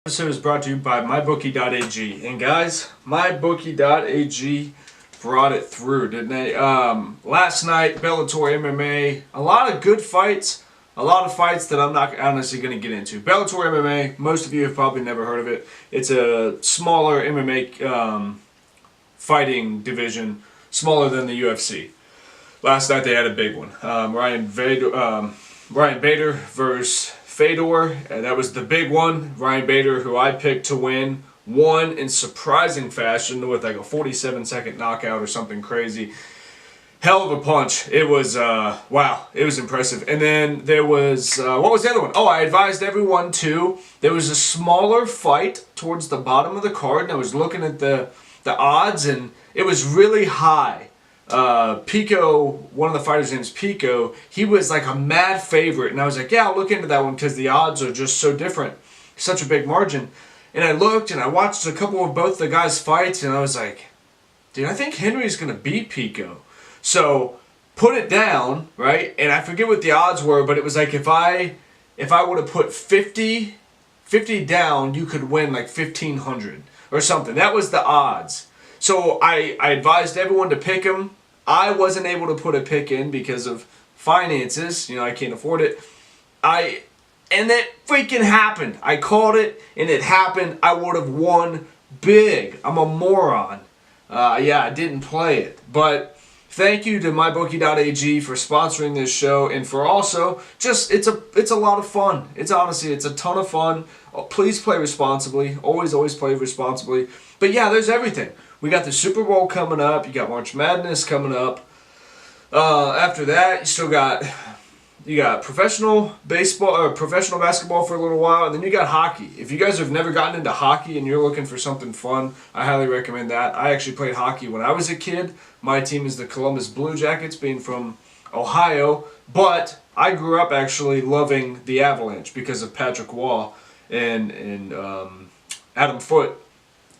Episode is brought to you by mybookie.ag. And guys, mybookie.ag brought it through, didn't they? Last night, Bellator MMA, a lot of good fights, a lot of fights that I'm not honestly going to get into. Bellator MMA, most of you have probably never heard of it. It's a smaller MMA fighting division, smaller than the UFC. Last night they had a big one. Ryan Bader versus Fedor, and that was the big one. Ryan Bader, who I picked to win, won in surprising fashion with like a 47-second knockout or something crazy. Hell of a punch. It was, wow, it was impressive. And then there was, what was the other one? Oh, I advised everyone to, there was a smaller fight towards the bottom of the card, and I was looking at the odds, and it was really high. Pico, one of the fighters' name's Pico, he was like a mad favorite, and I was like, yeah, I'll look into that one because the odds are just so different, such a big margin. And I looked and I watched a couple of both the guys' fights, and I was like, dude, I think Henry's gonna beat Pico. So put it down, right? And I forget what the odds were, but it was like if I would have put 50 down, you could win like 1,500 or something. That was the odds. So I advised everyone to pick him. I wasn't able to put a pick in because of finances. You know, I can't afford it. And that freaking happened. I called it, and it happened. I would have won big. I'm a moron. Yeah, I didn't play it. But thank you to mybookie.ag for sponsoring this show, and for also just it's a lot of fun. It's a ton of fun. Please play responsibly. Always play responsibly. But yeah, there's everything. We got the Super Bowl coming up. You got March Madness coming up. After that, you got professional baseball or professional basketball for a little while, and then you got hockey. If you guys have never gotten into hockey and you're looking for something fun, I highly recommend that. I actually played hockey when I was a kid. My team is the Columbus Blue Jackets, being from Ohio, but I grew up actually loving the Avalanche because of Patrick Waugh and Adam Foote.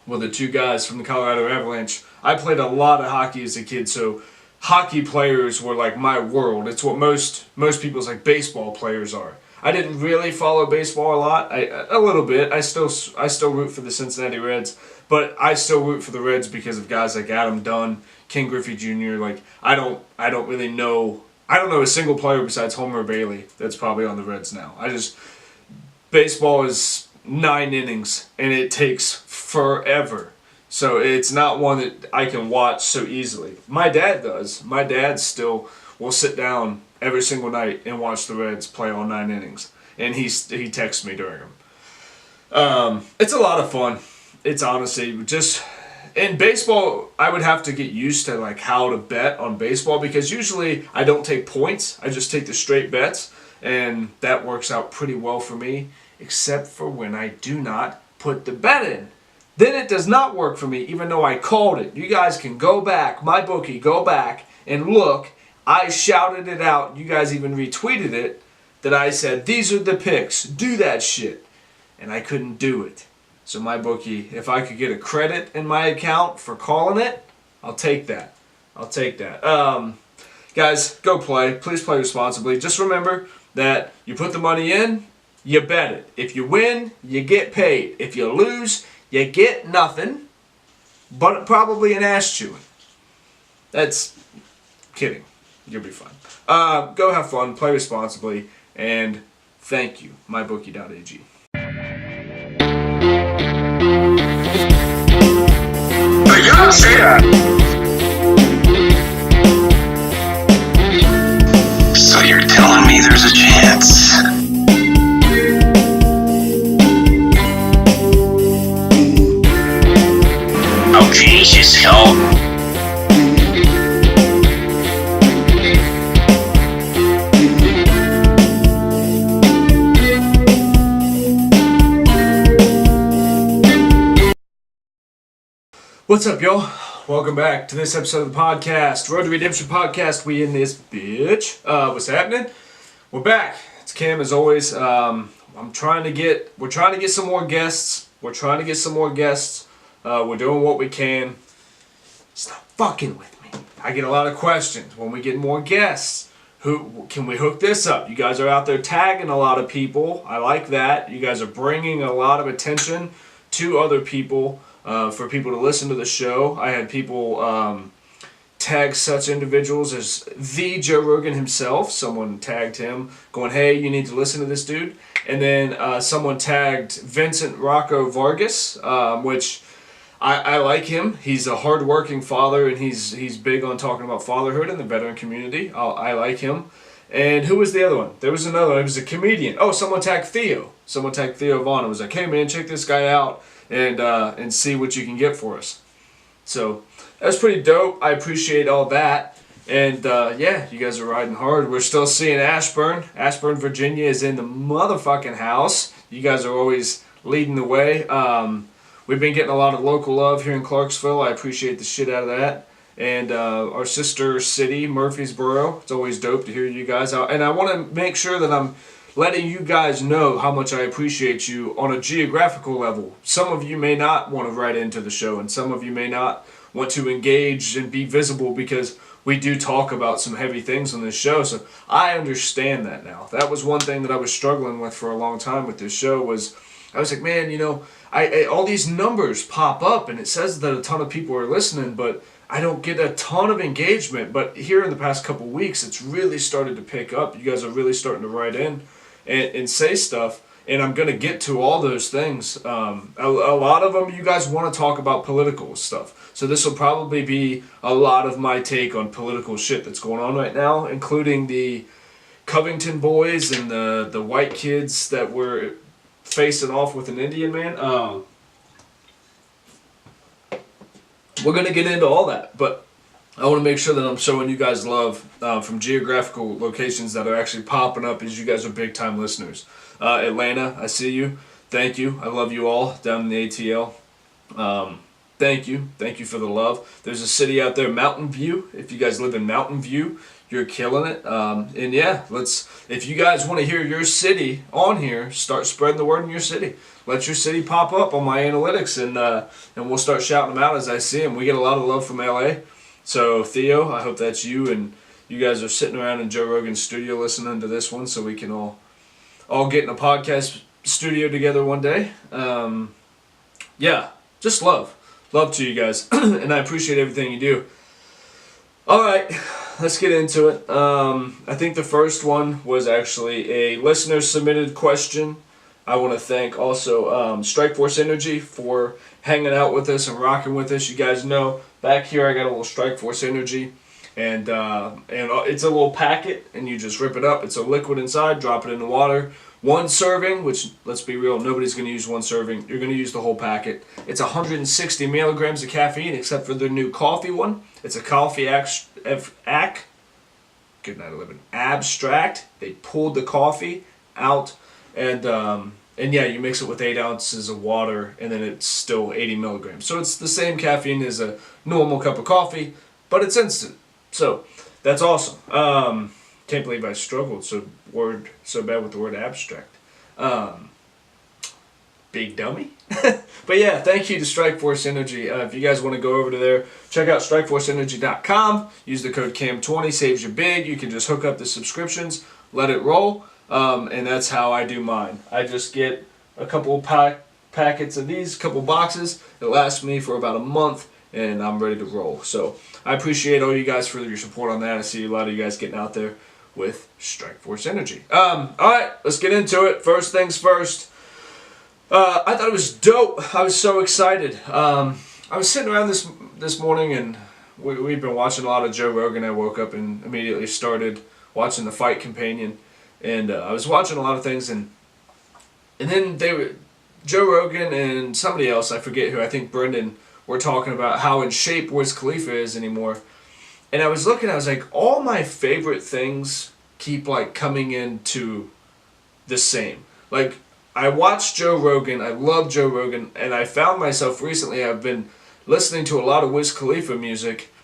Well, the two guys from the Colorado Avalanche. I played a lot of hockey as a kid, so hockey players were like my world. It's what most people's like baseball players are. I didn't really follow baseball a lot. A little bit. I still root for the Cincinnati Reds, but I still root for the Reds because of guys like Adam Dunn, Ken Griffey Jr. Like I don't really know. I don't know a single player besides Homer Bailey that's probably on the Reds now. Baseball is 9 innings, and it takes forever. So it's not one that I can watch so easily. My dad does. My dad still will sit down every single night and watch the Reds play all 9 innings. And he texts me during them. It's a lot of fun. It's honestly just... In baseball, I would have to get used to like how to bet on baseball, because usually I don't take points. I just take the straight bets, and that works out pretty well for me. Except for when I do not put the bet in. Then it does not work for me, even though I called it. You guys can go back, my bookie, go back and look. I shouted it out. You guys even retweeted it, that I said, these are the picks. Do that shit. And I couldn't do it. So my bookie, if I could get a credit in my account for calling it, I'll take that. Guys, go play. Please play responsibly. Just remember that you put the money in, you bet it. If you win, you get paid. If you lose, you get nothing, but probably an ass chewing. That's kidding. You'll be fine. Go have fun, play responsibly, and thank you, mybookie.ag. You don't say that. So you're telling me there's a chance? Oh, Jesus, help. What's up, y'all? Welcome back to this episode of the podcast, Road to Redemption Podcast. We in this bitch. What's happening? We're back. It's Cam as always. We're trying to get some more guests. We're doing what we can. Stop fucking with me. I get a lot of questions when we get more guests. who can we hook this up? You guys are out there tagging a lot of people. I like that. You guys are bringing a lot of attention to other people for people to listen to the show. I had people tag such individuals as the Joe Rogan himself. Someone tagged him going, hey, you need to listen to this dude. And then someone tagged Vincent Rocco Vargas, which I like him. He's a hard-working father, and he's big on talking about fatherhood in the veteran community. I like him. And who was the other one? There was another one. It was a comedian. Oh, someone tagged Theo. Someone tagged Theo Vaughn. It was like, hey, man, check this guy out and see what you can get for us. So that's pretty dope. I appreciate all that. And yeah, you guys are riding hard. We're still seeing Ashburn. Ashburn, Virginia is in the motherfucking house. You guys are always leading the way. We've been getting a lot of local love here in Clarksville. I appreciate the shit out of that. And our sister city, Murfreesboro. It's always dope to hear you guys out. And I want to make sure that I'm letting you guys know how much I appreciate you on a geographical level. Some of you may not want to write into the show, and some of you may not want to engage and be visible because we do talk about some heavy things on this show. So I understand that now. That was one thing that I was struggling with for a long time with this show was I was like, man, you know, I all these numbers pop up and it says that a ton of people are listening, but I don't get a ton of engagement. But here in the past couple weeks, it's really started to pick up. You guys are really starting to write in and say stuff. And I'm going to get to all those things. A lot of them, you guys want to talk about political stuff. So this will probably be a lot of my take on political shit that's going on right now, including the Covington boys and the white kids that were facing off with an Indian man. We're going to get into all that, but I want to make sure that I'm showing you guys love from geographical locations that are actually popping up as you guys are big time listeners. Atlanta, I see you. Thank you. I love you all down in the ATL. Thank you. Thank you for the love. There's a city out there, Mountain View. If you guys live in Mountain View, you're killing it. And yeah, if you guys want to hear your city on here, start spreading the word in your city. Let your city pop up on my analytics, and we'll start shouting them out as I see them. We get a lot of love from LA. So Theo, I hope that's you, and you guys are sitting around in Joe Rogan's studio listening to this one, so we can all get in a podcast studio together one day. Yeah, just love to you guys, and I appreciate everything you do. All right, let's get into it. I think the first one was actually a listener submitted question. I want to thank also Strikeforce Energy for hanging out with us and rocking with us. You guys know back here I got a little Strikeforce Energy, and it's a little packet, and you just rip it up. It's a liquid inside. Drop it in the water. One serving, which let's be real, nobody's going to use one serving. You're going to use the whole packet. It's 160 milligrams of caffeine, except for the new coffee one. It's a coffee good night, 11 abstract. They pulled the coffee out, and yeah, you mix it with 8 ounces of water, and then it's still 80 milligrams. So it's the same caffeine as a normal cup of coffee, but it's instant. So that's awesome. Can't believe I struggled so bad with the word abstract. Big dummy. But yeah, thank you to Strikeforce Energy. If you guys want to go over to there, check out strikeforceenergy.com. Use the code CAM20, saves you big. You can just hook up the subscriptions, let it roll, and that's how I do mine. I just get a couple packets of these, couple boxes. It lasts me for about a month, and I'm ready to roll. So I appreciate all you guys for your support on that. I see a lot of you guys getting out there with Strikeforce Energy. Alright, let's get into it. First things first. I thought it was dope. I was so excited. I was sitting around this morning, and we've been watching a lot of Joe Rogan. I woke up and immediately started watching the Fight Companion, and I was watching a lot of things, and then Joe Rogan and somebody else, I forget who, I think Brendan, were talking about how in shape Wiz Khalifa is anymore. And I was looking, I was like, all my favorite things keep like coming into the same. Like, I watch Joe Rogan, I love Joe Rogan, and I found myself recently, I've been listening to a lot of Wiz Khalifa music,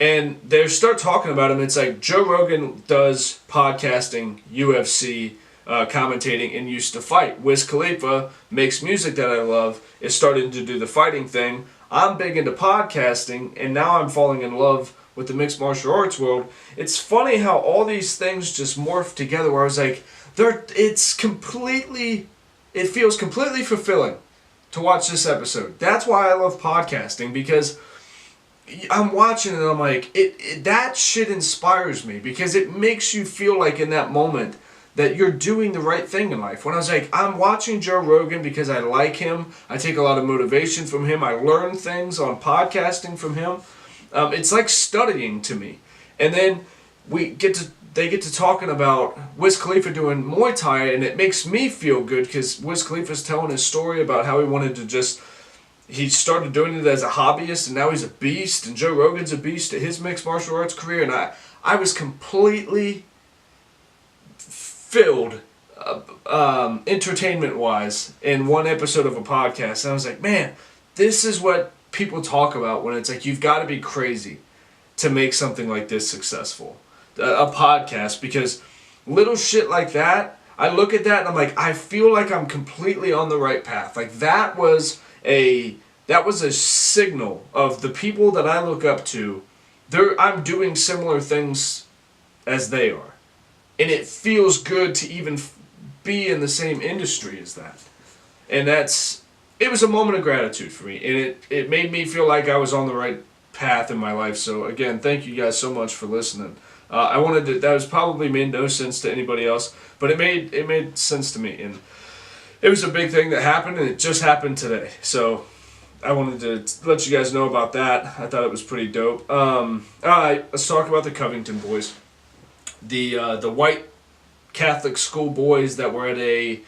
and they start talking about him. It's like Joe Rogan does podcasting, UFC, commentating, and used to fight. Wiz Khalifa makes music that I love, is starting to do the fighting thing. I'm big into podcasting, and now I'm falling in love with the mixed martial arts world. It's funny how all these things just morph together where I was like, it feels completely fulfilling to watch this episode. That's why I love podcasting, because I'm watching it and I'm like, that shit inspires me, because it makes you feel like in that moment that you're doing the right thing in life. When I was like, I'm watching Joe Rogan because I like him, I take a lot of motivation from him, I learn things on podcasting from him. It's like studying to me. And then they get to talking about Wiz Khalifa doing Muay Thai, and it makes me feel good because Wiz Khalifa's telling his story about how he wanted to he started doing it as a hobbyist, and now he's a beast, and Joe Rogan's a beast at his mixed martial arts career, and I was completely filled, entertainment-wise, in one episode of a podcast, and I was like, man, this is what people talk about when it's like, you've got to be crazy to make something like this successful. A podcast, because little shit like that, I look at that and I'm like, I feel like I'm completely on the right path. Like that was a signal of the people that I look up to. I'm doing similar things as they are. And it feels good to even be in the same industry as that. And it was a moment of gratitude for me. And it made me feel like I was on the right path in my life. So again, thank you guys so much for listening. That was probably made no sense to anybody else, but it made sense to me. And it was a big thing that happened, and it just happened today. So I wanted to let you guys know about that. I thought it was pretty dope. All right, let's talk about the Covington boys. The white Catholic school boys that were at a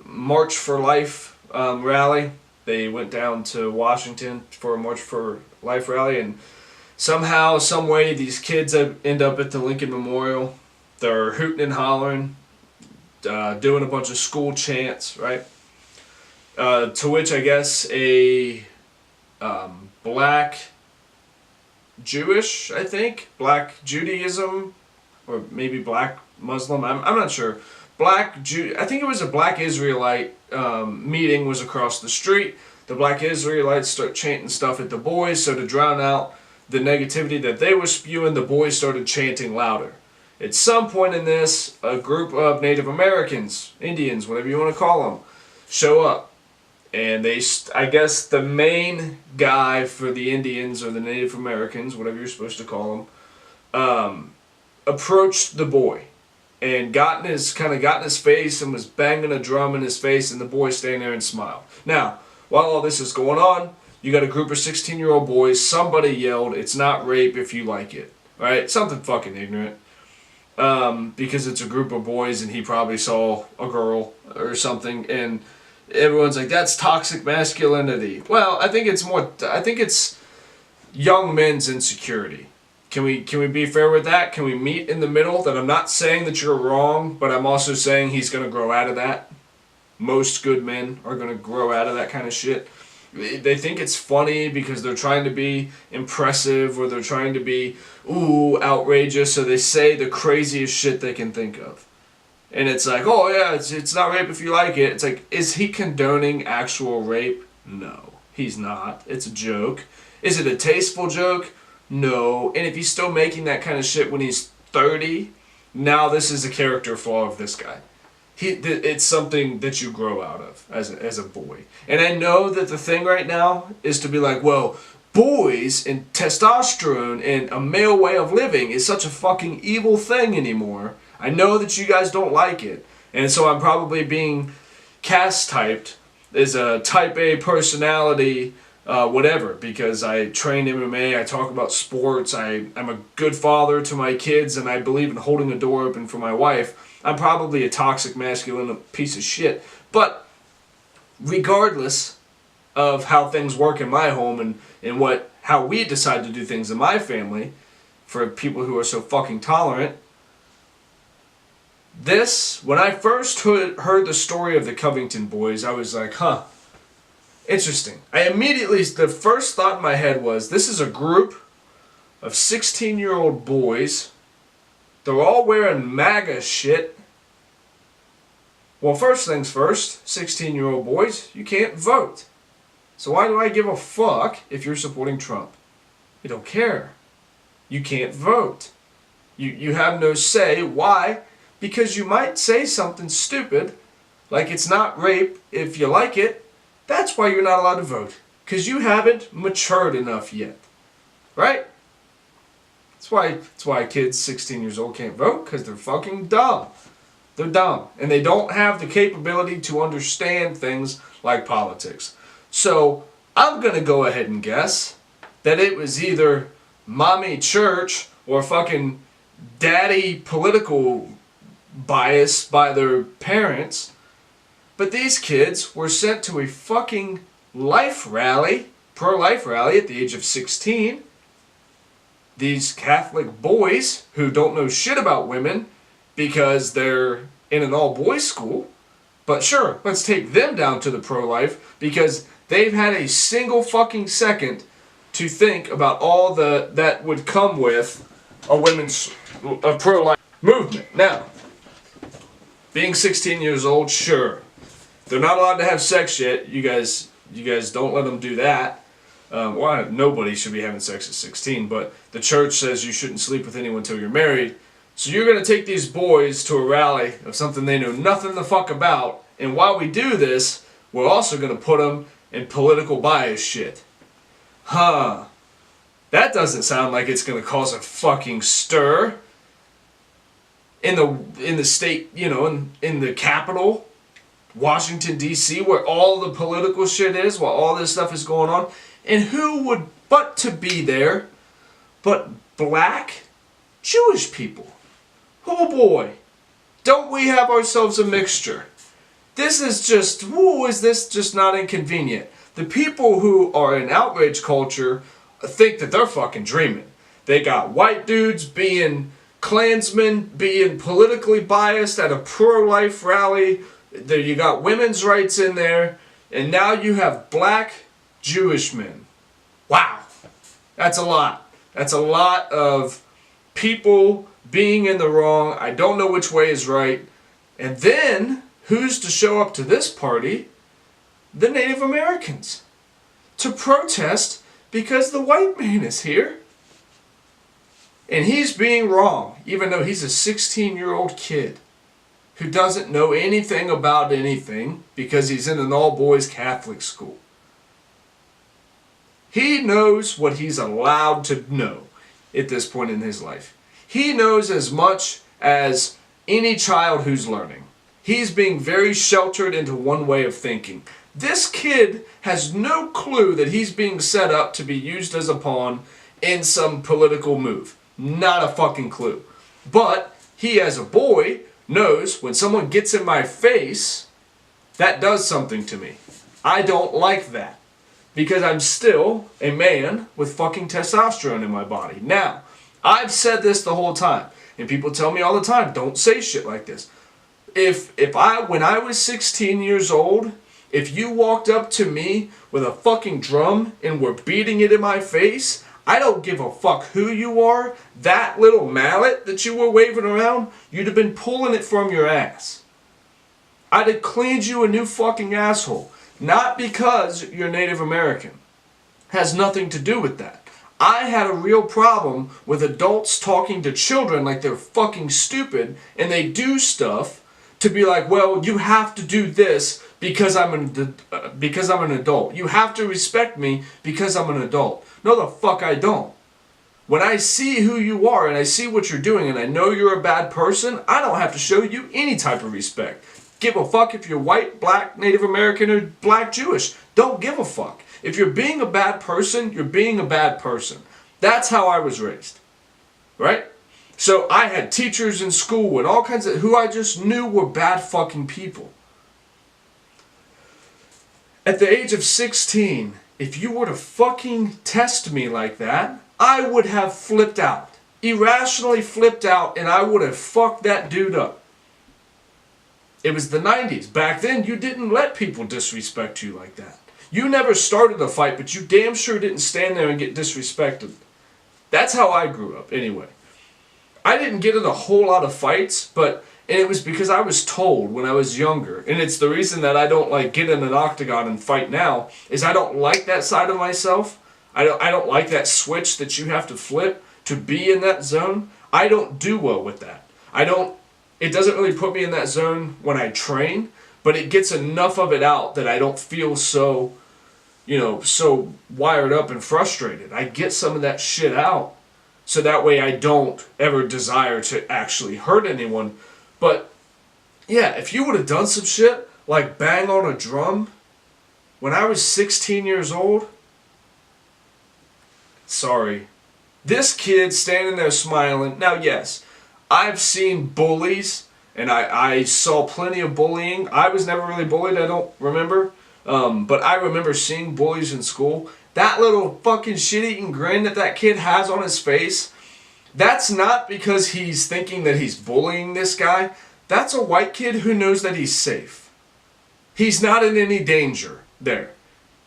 March for Life rally. They went down to Washington for a March for Life rally, and somehow, some way, these kids end up at the Lincoln Memorial. They're hooting and hollering, doing a bunch of school chants, right? To which I guess a black Jewish, black Judaism, or maybe black Muslim, I'm not sure. I think it was a black Israelite meeting was across the street. The black Israelites start chanting stuff at the boys, so to drown out the negativity that they were spewing, the boys started chanting louder. At some point in this, a group of Native Americans, Indians, whatever you want to call them, show up. And I guess the main guy for the Indians or the Native Americans, whatever you're supposed to call them, approached the boy and got in his face and was banging a drum in his face, and the boy staying there and smiled. Now, while all this is going on, you got a group of 16-year-old boys. Somebody yelled, "It's not rape if you like it." Right? Something fucking ignorant. Because it's a group of boys and he probably saw a girl or something, and everyone's like, that's toxic masculinity. Well, I think it's young men's insecurity. Can we be fair with that? Can we meet in the middle? That I'm not saying that you're wrong, but I'm also saying he's going to grow out of that. Most good men are going to grow out of that kind of shit. They think it's funny because they're trying to be impressive, or they're trying to be, outrageous, so they say the craziest shit they can think of. And it's like, oh yeah, it's not rape if you like it. It's like, is he condoning actual rape? No, he's not. It's a joke. Is it a tasteful joke? No. And if he's still making that kind of shit when he's 30, now this is a character flaw of this guy. It's something that you grow out of as a boy. And I know that the thing right now is to be like, well, boys and testosterone and a male way of living is such a fucking evil thing anymore. I know that you guys don't like it. And so I'm probably being cast-typed as a type A personality, whatever, because I train MMA, I talk about sports, I'm a good father to my kids, and I believe in holding a door open for my wife. I'm probably a toxic masculine piece of shit. But regardless of how things work in my home and how we decide to do things in my family, for people who are so fucking tolerant, when I first heard the story of the Covington boys, I was like, interesting. The first thought in my head was, this is a group of 16-year-old boys. They're all wearing MAGA shit. Well, first things first, 16-year-old boys, you can't vote. So why do I give a fuck if you're supporting Trump? You don't care. You can't vote. You have no say. Why? Because you might say something stupid, like it's not rape if you like it. That's why you're not allowed to vote. Because you haven't matured enough yet. Right? That's why kids 16 years old can't vote, because they're fucking dumb. They're dumb. And they don't have the capability to understand things like politics. So I'm going to go ahead and guess that it was either mommy church or fucking daddy political bias by their parents. But these kids were sent to a fucking life rally, pro-life rally at the age of 16. These Catholic boys who don't know shit about women because they're in an all-boys school. But sure, let's take them down to the pro-life because they've had a single fucking second to think about all that would come with a pro-life movement. Now, being 16 years old, sure. They're not allowed to have sex yet. You guys don't let them do that. Well, nobody should be having sex at 16, but the church says you shouldn't sleep with anyone until you're married. So you're going to take these boys to a rally of something they know nothing the fuck about, and while we do this, we're also going to put them in political bias shit. Huh. That doesn't sound like it's going to cause a fucking stir in the state, in the capital, Washington, D.C., where all the political shit is, while all this stuff is going on. And who would but to be there but black Jewish people? Oh boy, don't we have ourselves a mixture? This is just, is this just not inconvenient? The people who are in outrage culture think that they're fucking dreaming. They got white dudes being Klansmen, being politically biased at a pro-life rally. There you got women's rights in there. And now you have black Jewish men. Wow. That's a lot. That's a lot of people being in the wrong. I don't know which way is right. And then, who's to show up to this party? The Native Americans. To protest because the white man is here. And he's being wrong, even though he's a 16-year-old kid who doesn't know anything about anything because he's in an all-boys Catholic school. He knows what he's allowed to know at this point in his life. He knows as much as any child who's learning. He's being very sheltered into one way of thinking. This kid has no clue that he's being set up to be used as a pawn in some political move. Not a fucking clue. But he, as a boy, knows when someone gets in my face, that does something to me. I don't like that. Because I'm still a man with fucking testosterone in my body. Now, I've said this the whole time. And people tell me all the time, don't say shit like this. When I was 16 years old, if you walked up to me with a fucking drum and were beating it in my face, I don't give a fuck who you are. That little mallet that you were waving around, you'd have been pulling it from your ass. I'd have cleaned you a new fucking asshole. Not because you're Native American. Has nothing to do with that. I had a real problem with adults talking to children like they're fucking stupid, and they do stuff to be like, well, you have to do this because I'm an adult. You have to respect me because I'm an adult. No, the fuck I don't. When I see who you are and I see what you're doing and I know you're a bad person, I don't have to show you any type of respect. Give a fuck if you're white, black, Native American, or black Jewish. Don't give a fuck. If you're being a bad person, you're being a bad person. That's how I was raised. Right? So I had teachers in school and all kinds of who I just knew were bad fucking people. At the age of 16, if you were to fucking test me like that, I would have flipped out. Irrationally flipped out, and I would have fucked that dude up. It was the 90s. Back then, you didn't let people disrespect you like that. You never started a fight, but you damn sure didn't stand there and get disrespected. That's how I grew up, anyway. I didn't get in a whole lot of fights, and it was because I was told when I was younger, and it's the reason that I don't like get in an octagon and fight now, is I don't like that side of myself. I don't like that switch that you have to flip to be in that zone, I don't do well with that. It doesn't really put me in that zone when I train, but it gets enough of it out that I don't feel so, so wired up and frustrated. I get some of that shit out so that way I don't ever desire to actually hurt anyone. But yeah, if you would have done some shit like bang on a drum when I was 16 years old, sorry. This kid standing there smiling. Now, yes, I've seen bullies, and I saw plenty of bullying. I was never really bullied, I don't remember. But I remember seeing bullies in school. That little fucking shit-eating grin that kid has on his face, that's not because he's thinking that he's bullying this guy. That's a white kid who knows that he's safe. He's not in any danger there,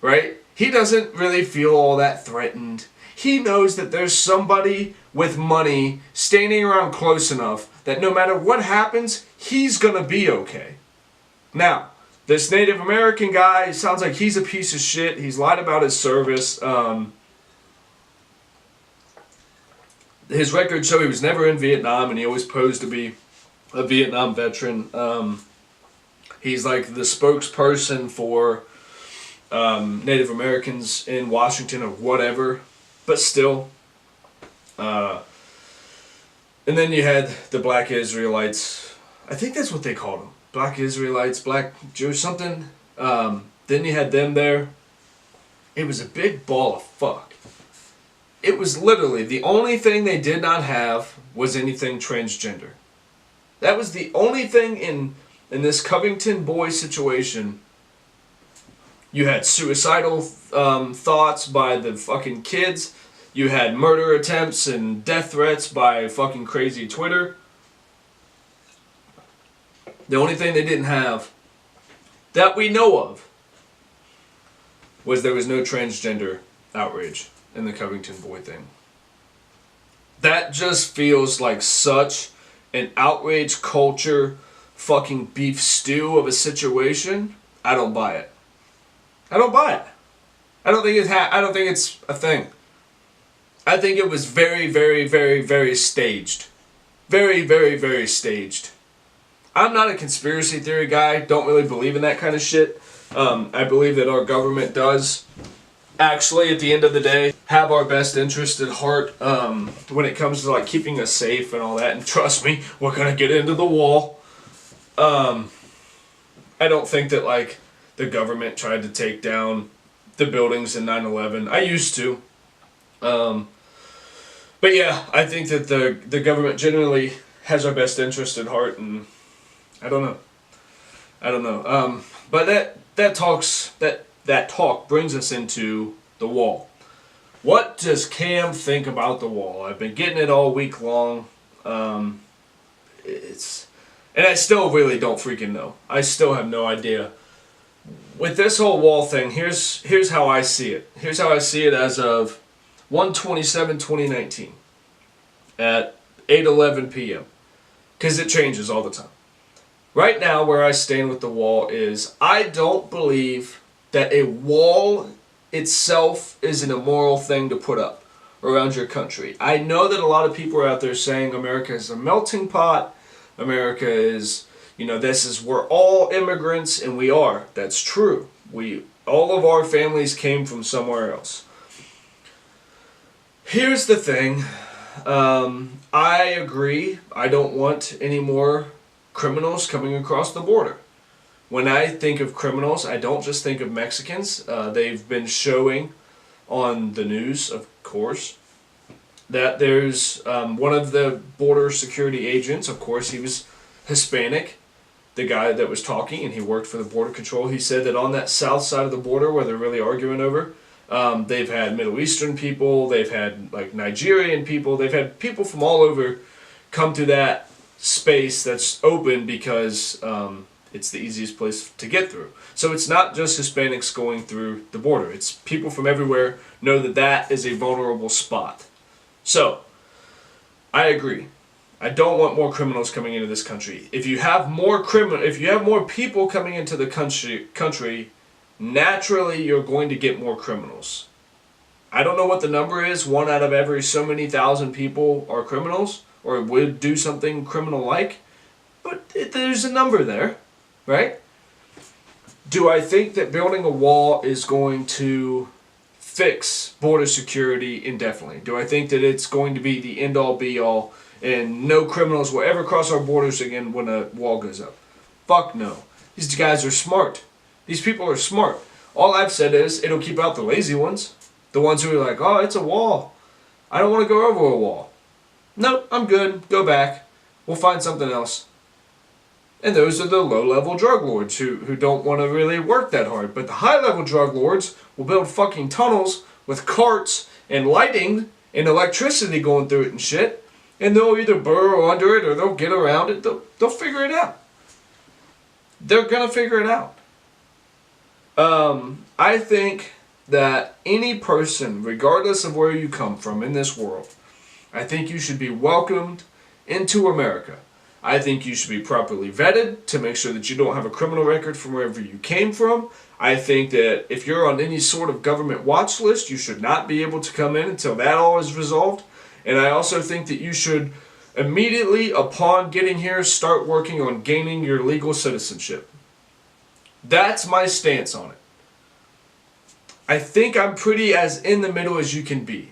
right? He doesn't really feel all that threatened. He knows that there's somebody with money standing around close enough that no matter what happens, he's gonna be okay. Now, this Native American guy sounds like he's a piece of shit. He's lied about his service. His records show he was never in Vietnam, and he always posed to be a Vietnam veteran. He's like the spokesperson for Native Americans in Washington or whatever. But still, and then you had the Black Israelites. I think that's what they called them. Black Israelites, Black Jews, something. Then you had them there. It was a big ball of fuck. It was literally the only thing they did not have was anything transgender. That was the only thing in this Covington boy situation. You had suicidal thoughts by the fucking kids. You had murder attempts and death threats by fucking crazy Twitter. The only thing they didn't have that we know of was there was no transgender outrage in the Covington boy thing. That just feels like such an outrage culture fucking beef stew of a situation. I don't buy it. I don't buy it. I don't think it's a thing. I think it was very, very, very, very staged. Very, very, very staged. I'm not a conspiracy theory guy. Don't really believe in that kind of shit. I believe that our government does actually, at the end of the day, have our best interest at heart when it comes to like keeping us safe and all that. And trust me, we're gonna get into the wall. I don't think that like the government tried to take down the buildings in 9/11. I used to. But yeah, I think that the government generally has our best interest at heart, and I don't know. But that talk brings us into the wall. What does Cam think about the wall? I've been getting it all week long. And I still really don't freaking know. I still have no idea. With this whole wall thing, here's how I see it. Here's how I see it as of 1/27/2019 at 8:11 p.m. Because it changes all the time. Right now, where I stand with the wall is I don't believe that a wall itself is an immoral thing to put up around your country. I know that a lot of people are out there saying America is a melting pot. America is, this is we're all immigrants, and we are. That's true. All of our families came from somewhere else. Here's the thing. I agree. I don't want any more criminals coming across the border. When I think of criminals, I don't just think of Mexicans. They've been showing on the news, of course, that there's one of the border security agents, of course, he was Hispanic, the guy that was talking, and he worked for the Border Control. He said that on that south side of the border where they're really arguing over, they've had Middle Eastern people, they've had like Nigerian people, they've had people from all over come to that space that's open because it's the easiest place to get through. So it's not just Hispanics going through the border. It's people from everywhere know that that is a vulnerable spot. So, I agree. I don't want more criminals coming into this country. If you have more people coming into the country, naturally you're going to get more criminals. I don't know what the number is. 1 out of every so many thousand people are criminals or would do something criminal-like. But there's a number there, right? Do I think that building a wall is going to fix border security indefinitely? Do I think that it's going to be the end-all be-all and no criminals will ever cross our borders again when a wall goes up? Fuck no. These guys are smart. These people are smart. All I've said is it'll keep out the lazy ones. The ones who are like, oh, it's a wall. I don't want to go over a wall. Nope, I'm good. Go back. We'll find something else. And those are the low-level drug lords who don't want to really work that hard. But the high-level drug lords will build fucking tunnels with carts and lighting and electricity going through it and shit. And they'll either burrow under it or they'll get around it. They'll figure it out. They're going to figure it out. I think that any person, regardless of where you come from in this world, I think you should be welcomed into America. I think you should be properly vetted to make sure that you don't have a criminal record from wherever you came from. I think that if you're on any sort of government watch list, you should not be able to come in until that all is resolved. And I also think that you should immediately upon getting here start working on gaining your legal citizenship. That's my stance on it. I think I'm pretty as in the middle as you can be.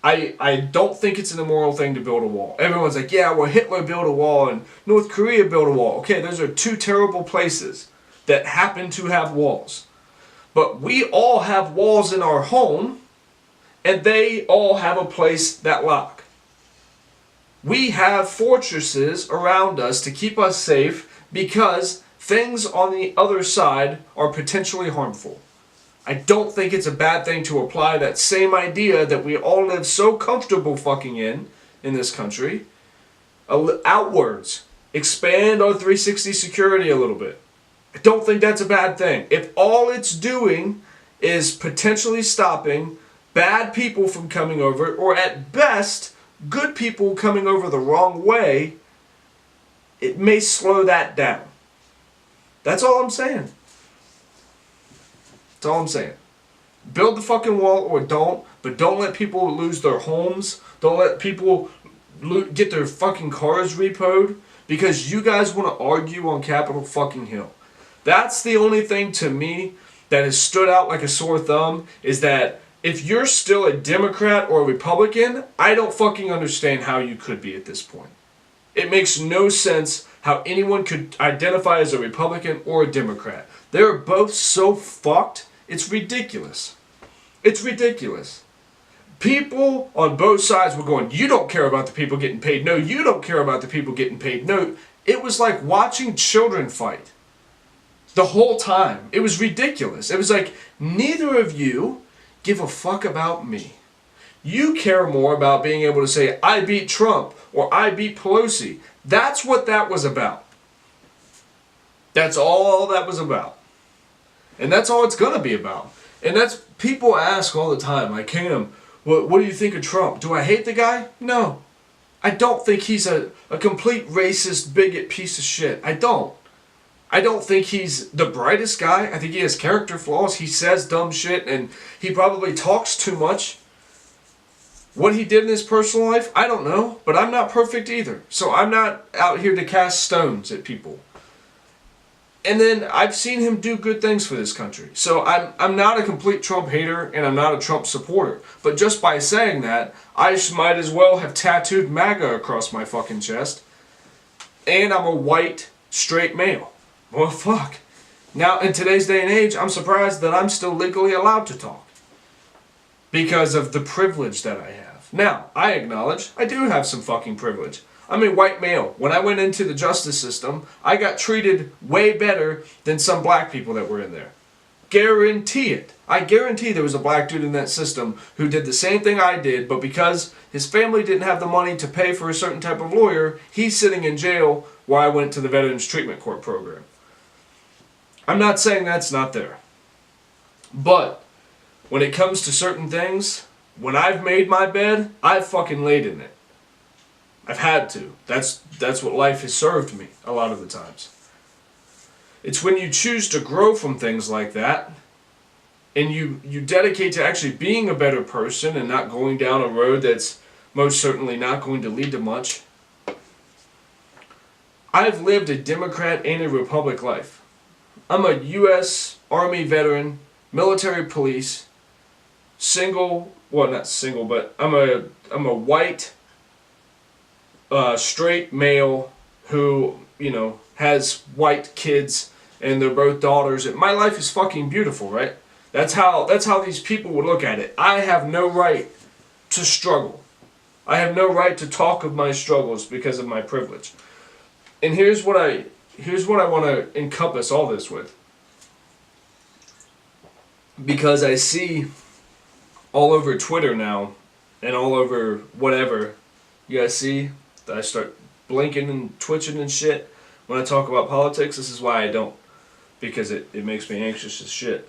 I don't think it's an immoral thing to build a wall. Everyone's like, yeah, well, Hitler built a wall and North Korea built a wall. Okay, those are two terrible places that happen to have walls. But we all have walls in our home, and they all have a place that lock. We have fortresses around us to keep us safe because things on the other side are potentially harmful. I don't think it's a bad thing to apply that same idea that we all live so comfortable fucking in this country, outwards. Expand our 360 security a little bit. I don't think that's a bad thing. If all it's doing is potentially stopping bad people from coming over, or at best, good people coming over the wrong way, it may slow that down. That's all I'm saying. That's all I'm saying. Build the fucking wall or don't, but don't let people lose their homes. Don't let people get their fucking cars repoed because you guys want to argue on Capitol fucking Hill. That's the only thing to me that has stood out like a sore thumb, is that if you're still a Democrat or a Republican, I don't fucking understand how you could be at this point. It makes no sense how anyone could identify as a Republican or a Democrat. They're both so fucked, it's ridiculous. It's ridiculous. People on both sides were going, you don't care about the people getting paid. No, you don't care about the people getting paid. No, it was like watching children fight the whole time. It was ridiculous. It was like, neither of you give a fuck about me. You care more about being able to say, I beat Trump or I beat Pelosi. That's what that was about. That's all that was about. And that's all it's going to be about. And that's, people ask all the time, like, Cam, what do you think of Trump? Do I hate the guy? No. I don't think he's a complete racist, bigot piece of shit. I don't. I don't think he's the brightest guy. I think he has character flaws. He says dumb shit and he probably talks too much. What he did in his personal life, I don't know. But I'm not perfect either. So I'm not out here to cast stones at people. And then I've seen him do good things for this country. So I'm not a complete Trump hater and I'm not a Trump supporter. But just by saying that, I might as well have tattooed MAGA across my fucking chest. And I'm a white, straight male. Well, fuck. Now, in today's day and age, I'm surprised that I'm still legally allowed to talk. Because of the privilege that I have. Now, I acknowledge I do have some fucking privilege. I'm a white male. When I went into the justice system, I got treated way better than some black people that were in there. Guarantee it. I guarantee there was a black dude in that system who did the same thing I did, but because his family didn't have the money to pay for a certain type of lawyer, he's sitting in jail while I went to the Veterans Treatment Court program. I'm not saying that's not there. But when it comes to certain things, when I've made my bed, I've fucking laid in it. I've had to. That's what life has served me a lot of the times. It's when you choose to grow from things like that and you dedicate to actually being a better person and not going down a road that's most certainly not going to lead to much. I've lived a Democrat and a Republican life. I'm a U.S. Army veteran, military police, single, well not single, but I'm a white, straight male who, you know, has white kids and they're both daughters. And my life is fucking beautiful, right? That's how these people would look at it. I have no right to struggle. I have no right to talk of my struggles because of my privilege. And here's what I want to encompass all this with. Because I see all over Twitter now and all over whatever, you guys see that I start blinking and twitching and shit when I talk about politics. This is why I don't, because it makes me anxious as shit.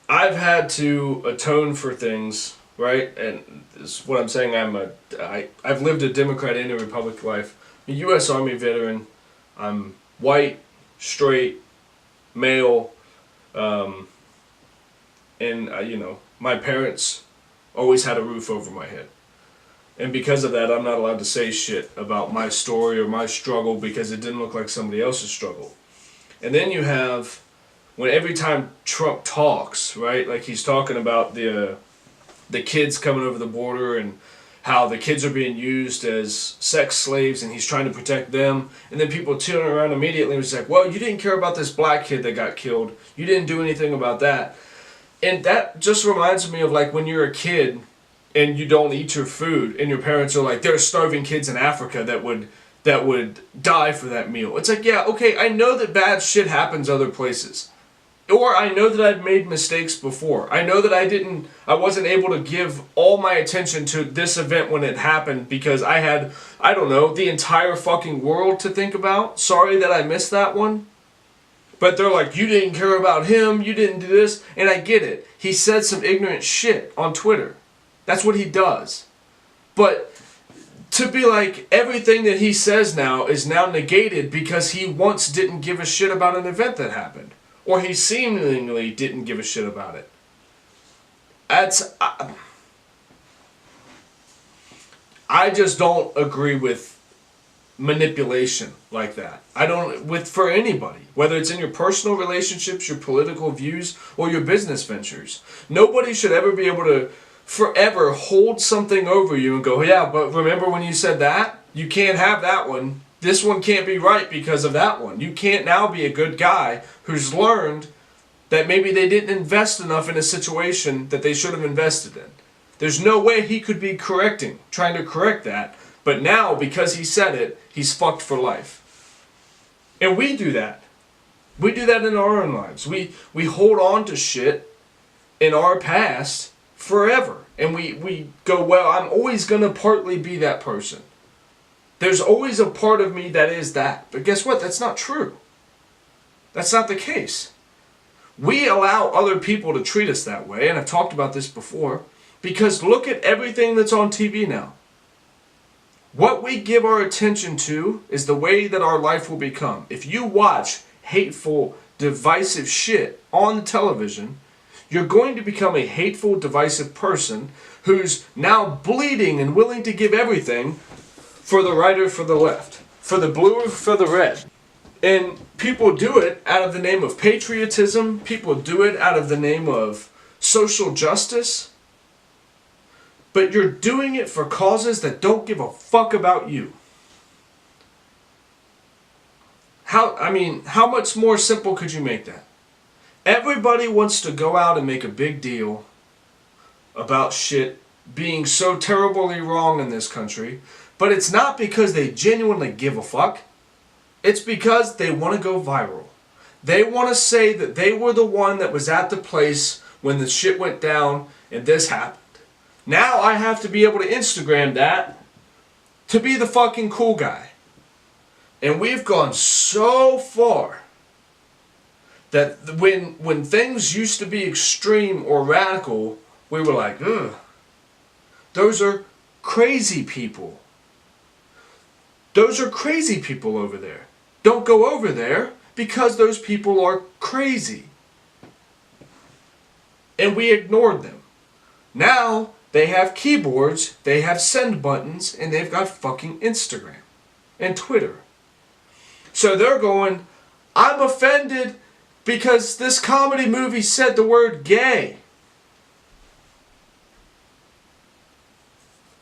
I've had to atone for things, right? And this is what I'm saying. I've lived a Democrat and a Republican life. I'm a U.S. Army veteran. I'm white, straight, male, and you know, my parents always had a roof over my head. And because of that, I'm not allowed to say shit about my story or my struggle because it didn't look like somebody else's struggle. And then you have, when every time Trump talks, right, like he's talking about the kids coming over the border and how the kids are being used as sex slaves and he's trying to protect them, and then people turn around immediately and it's like, well, you didn't care about this black kid that got killed. You didn't do anything about that. And that just reminds me of like when you're a kid and you don't eat your food and your parents are like, there are starving kids in Africa that would die for that meal. It's like, yeah, okay, I know that bad shit happens other places. Or I know that I've made mistakes before. I know that I wasn't able to give all my attention to this event when it happened because I had, I don't know, the entire fucking world to think about. Sorry that I missed that one. But they're like, you didn't care about him, you didn't do this. And I get it. He said some ignorant shit on Twitter. That's what he does. But to be like, everything that he says now is now negated because he once didn't give a shit about an event that happened. Or he seemingly didn't give a shit about it. I just don't agree with manipulation like that. I don't, for anybody, whether it's in your personal relationships, your political views, or your business ventures. Nobody should ever be able to forever hold something over you and go, yeah, but remember when you said that? You can't have that one. This one can't be right because of that one. You can't now be a good guy who's learned that maybe they didn't invest enough in a situation that they should have invested in. There's no way he could be trying to correct that. But now, because he said it, he's fucked for life. And we do that. We do that in our own lives. We hold on to shit in our past forever. And we go, well, I'm always going to partly be that person. There's always a part of me that is that. But guess what? That's not true. That's not the case. We allow other people to treat us that way, and I've talked about this before, because look at everything that's on TV now. What we give our attention to is the way that our life will become. If you watch hateful, divisive shit on television, you're going to become a hateful, divisive person who's now bleeding and willing to give everything for the right or for the left, for the blue or for the red. And people do it out of the name of patriotism. People do it out of the name of social justice. But you're doing it for causes that don't give a fuck about you. How much more simple could you make that? Everybody wants to go out and make a big deal about shit being so terribly wrong in this country. But it's not because they genuinely give a fuck. It's because they want to go viral. They want to say that they were the one that was at the place when the shit went down and this happened. Now I have to be able to Instagram that to be the fucking cool guy. And we've gone so far that when things used to be extreme or radical, we were like, ugh, those are crazy people. Those are crazy people over there. Don't go over there because those people are crazy. And we ignored them. Now, they have keyboards, they have send buttons, and they've got fucking Instagram and Twitter. So they're going, I'm offended because this comedy movie said the word gay.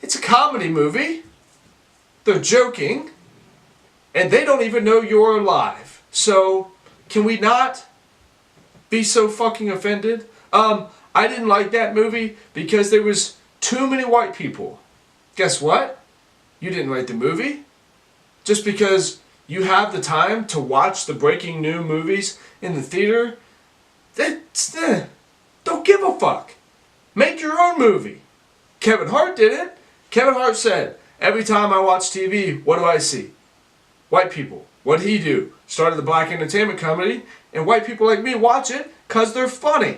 It's a comedy movie. They're joking. And they don't even know you're alive. So, can we not be so fucking offended? I didn't like that movie because there was too many white people. Guess what? You didn't like the movie. Just because you have the time to watch the breaking new movies in the theater, don't give a fuck. Make your own movie. Kevin Hart did it. Kevin Hart said, every time I watch TV, what do I see? White people. What did he do? Started the black entertainment comedy, and white people like me watch it because they're funny.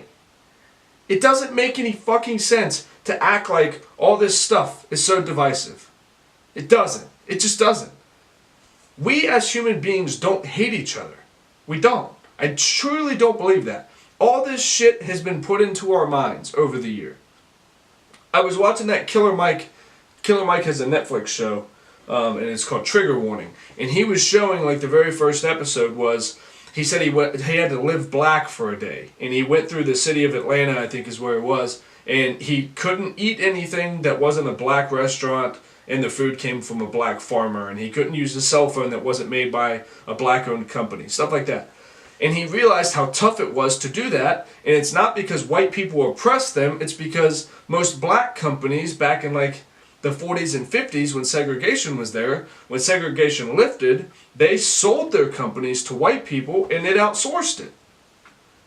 It doesn't make any fucking sense to act like all this stuff is so divisive. It doesn't. It just doesn't. We as human beings don't hate each other. We don't. I truly don't believe that. All this shit has been put into our minds over the year. I was watching that Killer Mike. Killer Mike has a Netflix show, and it's called Trigger Warning. And he was showing, like, the very first episode was, he said he had to live black for a day. And he went through the city of Atlanta, I think is where it was, and he couldn't eat anything that wasn't a black restaurant, and the food came from a black farmer, and he couldn't use a cell phone that wasn't made by a black-owned company, stuff like that. And he realized how tough it was to do that, and it's not because white people oppressed them, it's because most black companies back in, like, the 40s and 50s, when segregation was there, when segregation lifted, they sold their companies to white people and it outsourced it.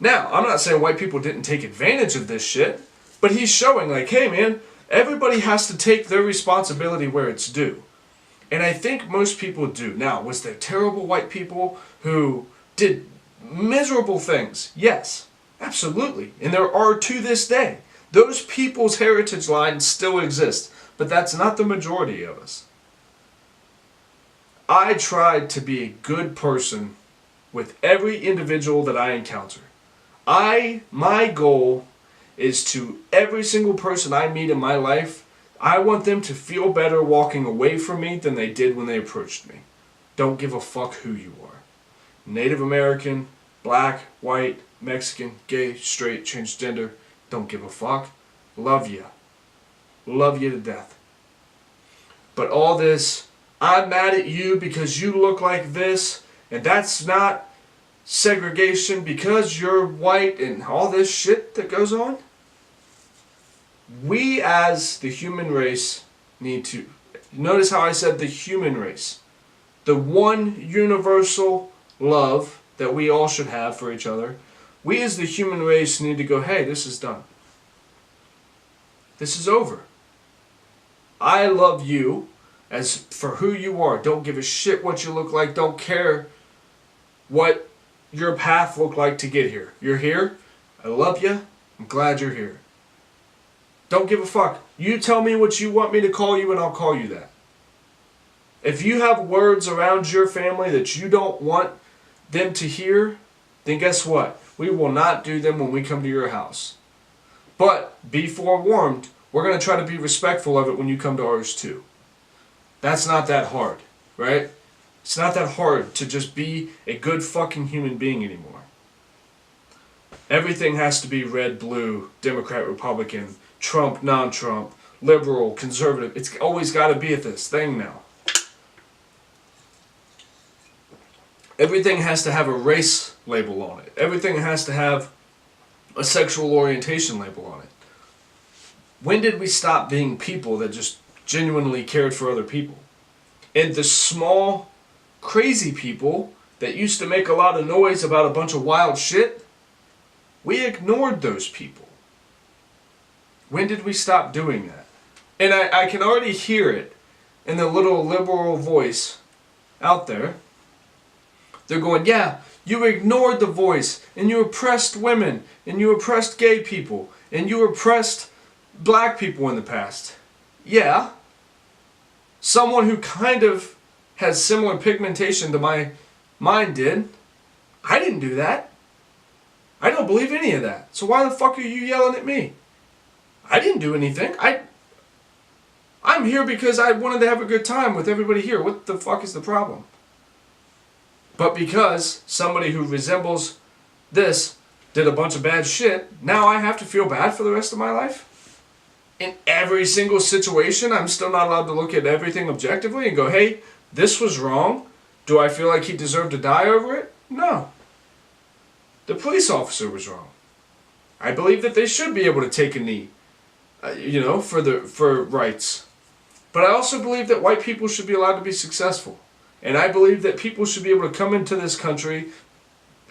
Now, I'm not saying white people didn't take advantage of this shit, but he's showing like, hey man, everybody has to take their responsibility where it's due. And I think most people do. Now, was there terrible white people who did miserable things? Yes, absolutely. And there are to this day. Those people's heritage lines still exist. But that's not the majority of us. I tried to be a good person with every individual that I encounter. My goal is to every single person I meet in my life, I want them to feel better walking away from me than they did when they approached me. Don't give a fuck who you are. Native American, black, white, Mexican, gay, straight, transgender, don't give a fuck. Love you. Love you to death. But all this, I'm mad at you because you look like this, and that's not segregation because you're white, and all this shit that goes on. We as the human race need to, notice how I said the human race. The one universal love that we all should have for each other. We as the human race need to go, hey, this is done. This is over. I love you as for who you are. Don't give a shit what you look like. Don't care what your path looked like to get here. You're here. I love you. I'm glad you're here. Don't give a fuck. You tell me what you want me to call you and I'll call you that. If you have words around your family that you don't want them to hear, then guess what? We will not do them when we come to your house. But be forewarned, we're going to try to be respectful of it when you come to ours too. That's not that hard, right? It's not that hard to just be a good fucking human being anymore. Everything has to be red, blue, Democrat, Republican, Trump, non-Trump, liberal, conservative. It's always got to be at this thing now. Everything has to have a race label on it. Everything has to have a sexual orientation label on it. When did we stop being people that just genuinely cared for other people? And the small, crazy people that used to make a lot of noise about a bunch of wild shit, we ignored those people. When did we stop doing that? And I can already hear it in the little liberal voice out there. They're going, yeah, you ignored the voice, and you oppressed women, and you oppressed gay people, and you oppressed black people in the past. Yeah. Someone who kind of has similar pigmentation to mine did. I didn't do that. I don't believe any of that. So why the fuck are you yelling at me? I didn't do anything. I'm here because I wanted to have a good time with everybody here. What the fuck is the problem? But because somebody who resembles this did a bunch of bad shit, now I have to feel bad for the rest of my life? In every single situation, I'm still not allowed to look at everything objectively and go, hey, this was wrong. Do I feel like he deserved to die over it? No. The police officer was wrong. I believe that they should be able to take a knee, for rights. But I also believe that white people should be allowed to be successful. And I believe that people should be able to come into this country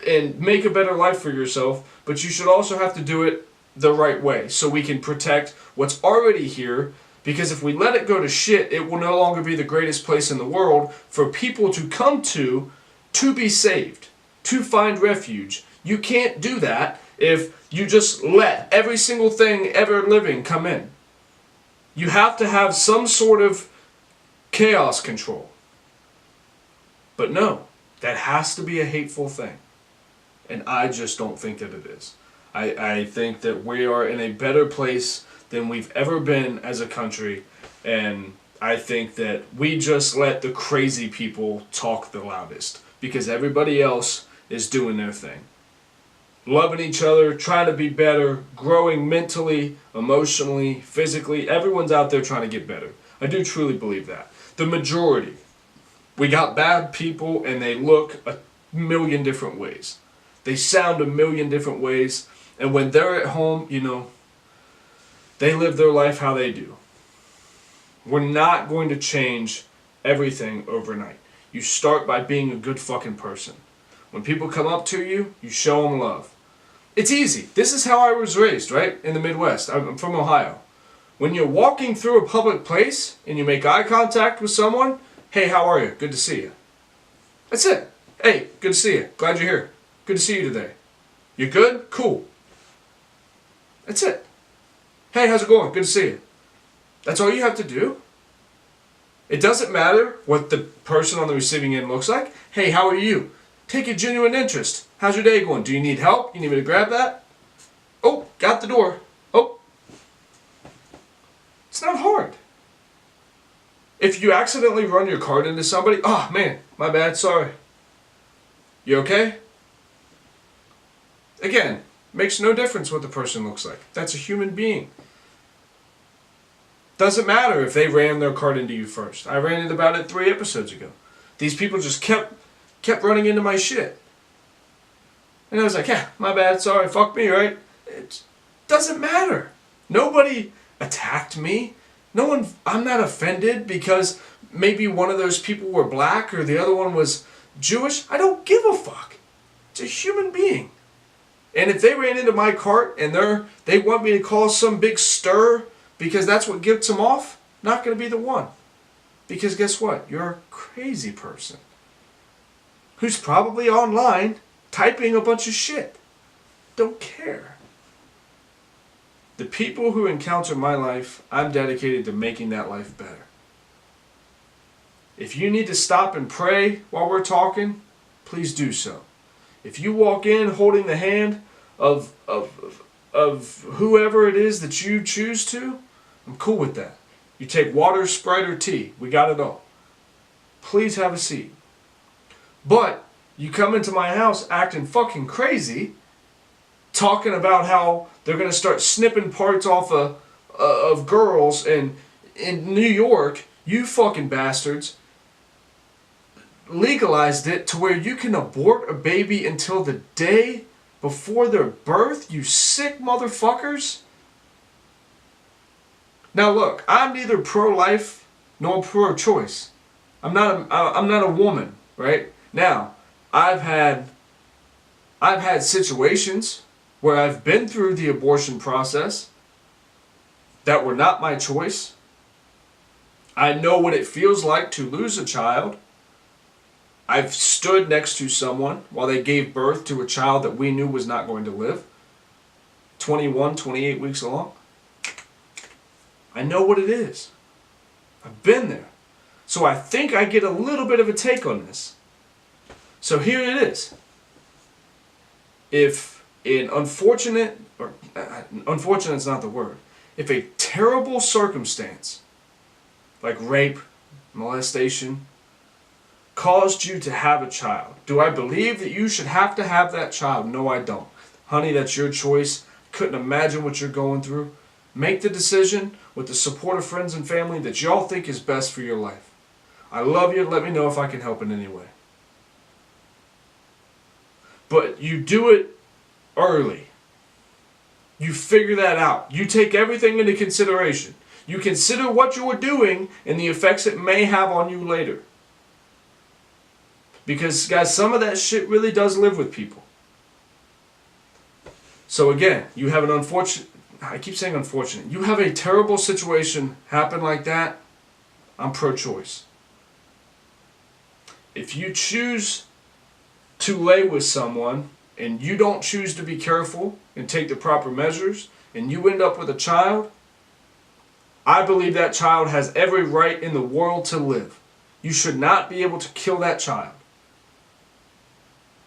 and make a better life for yourself, but you should also have to do it the right way so we can protect what's already here, because if we let it go to shit, it will no longer be the greatest place in the world for people to come to be saved, to find refuge. You can't do that if you just let every single thing ever living come in. You have to have some sort of chaos control. But no, that has to be a hateful thing. And I just don't think that it is. I think that we are in a better place than we've ever been as a country. And I think that we just let the crazy people talk the loudest, because everybody else is doing their thing. Loving each other, trying to be better, growing mentally, emotionally, physically. Everyone's out there trying to get better. I do truly believe that. The majority. We got bad people and they look a million different ways. They sound a million different ways. And when they're at home, they live their life how they do. We're not going to change everything overnight. You start by being a good fucking person. When people come up to you, you show them love. It's easy. This is how I was raised, right? In the Midwest. I'm from Ohio. When you're walking through a public place and you make eye contact with someone, hey, how are you? Good to see you. That's it. Hey, good to see you. Glad you're here. Good to see you today. You good? Cool. That's it. Hey, how's it going? Good to see you. That's all you have to do. It doesn't matter what the person on the receiving end looks like. Hey, how are you? Take a genuine interest. How's your day going? Do you need help? You need me to grab that? Oh, got the door. Oh. It's not hard. If you accidentally run your card into somebody, oh man, my bad, sorry. You okay? Again, makes no difference what the person looks like. That's a human being. Doesn't matter if they ran their card into you first. I ranted about it 3 episodes ago. These people just kept running into my shit. And I was like, yeah, my bad, sorry, fuck me, right? It doesn't matter. Nobody attacked me. I'm not offended because maybe one of those people were black or the other one was Jewish. I don't give a fuck. It's a human being. And if they ran into my cart and they want me to cause some big stir because that's what gets them off, not going to be the one. Because guess what? You're a crazy person who's probably online typing a bunch of shit. Don't care. The people who encounter my life, I'm dedicated to making that life better. If you need to stop and pray while we're talking, please do so. If you walk in holding the hand of whoever it is that you choose to, I'm cool with that. You take water, Sprite, or tea. We got it all. Please have a seat. But you come into my house acting fucking crazy, talking about how they're going to start snipping parts off of girls in New York, you fucking bastards legalized it to where you can abort a baby until the day before their birth, you sick motherfuckers. Now look, I'm neither pro-life nor pro-choice. I'm not a woman, right? Now, I've had situations where I've been through the abortion process that were not my choice. I know what it feels like to lose a child. I've stood next to someone while they gave birth to a child that we knew was not going to live. 21, 28 weeks along. I know what it is. I've been there. So I think I get a little bit of a take on this. So here it is. if an unfortunate, or unfortunate is not the word, if a terrible circumstance, like rape, molestation, caused you to have a child, do I believe that you should have to have that child? No, I don't. Honey, that's your choice. Couldn't imagine what you're going through. Make the decision with the support of friends and family that y'all think is best for your life. I love you. Let me know if I can help in any way. But you do it early. You figure that out. You take everything into consideration. You consider what you are doing and the effects it may have on you later. Because, guys, some of that shit really does live with people. So again, you have an unfortunate, I keep saying unfortunate, you have a terrible situation happen like that, I'm pro-choice. If you choose to lay with someone and you don't choose to be careful and take the proper measures and you end up with a child, I believe that child has every right in the world to live. You should not be able to kill that child.